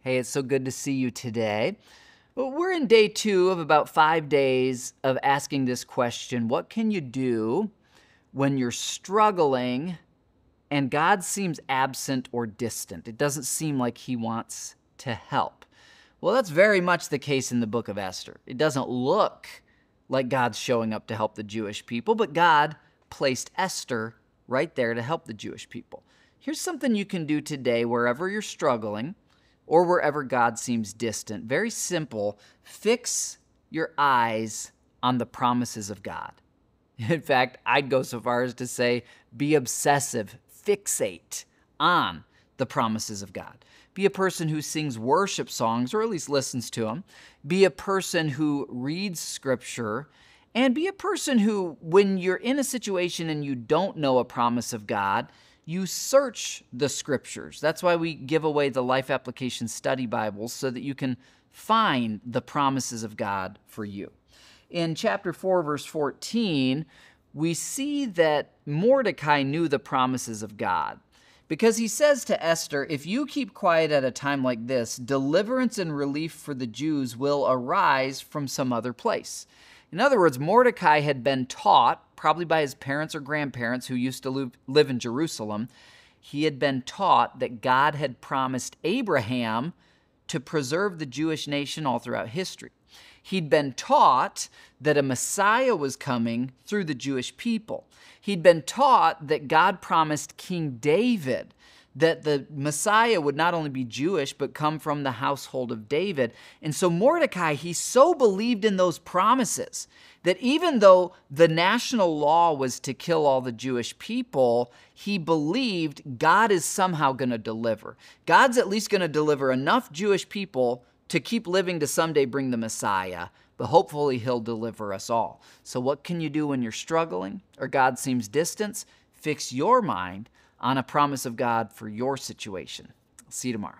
Hey, it's so good to see you today. Well, we're in day 2 of about 5 days of asking this question: what can you do when you're struggling and God seems absent or distant? It doesn't seem like he wants to help. Well, that's very much the case in the book of Esther. It doesn't look like God's showing up to help the Jewish people, but God placed Esther right there to help the Jewish people. Here's something you can do today wherever you're struggling or wherever God seems distant. Very simple. Fix your eyes on the promises of God. In fact, I'd go so far as to say be obsessive, fixate on the promises of God. Be a person who sings worship songs, or at least listens to them. Be a person who reads scripture, and be a person who, when you're in a situation and you don't know a promise of God, you search the scriptures. That's why we give away the Life Application Study Bibles, so that you can find the promises of God for you. In chapter 4, verse 14, we see that Mordecai knew the promises of God, because he says to Esther, if you keep quiet at a time like this, deliverance and relief for the Jews will arise from some other place. In other words, Mordecai had been taught, probably by his parents or grandparents who used to live in Jerusalem, he had been taught that God had promised Abraham to preserve the Jewish nation all throughout history. He'd been taught that a Messiah was coming through the Jewish people. He'd been taught that God promised King David that the Messiah would not only be Jewish, but come from the household of David. And so Mordecai, he so believed in those promises that even though the national law was to kill all the Jewish people, he believed God is somehow going to deliver. God's at least going to deliver enough Jewish people to keep living to someday bring the Messiah, but hopefully he'll deliver us all. So what can you do when you're struggling or God seems distant? Fix your mind on a promise of God for your situation. I'll see you tomorrow.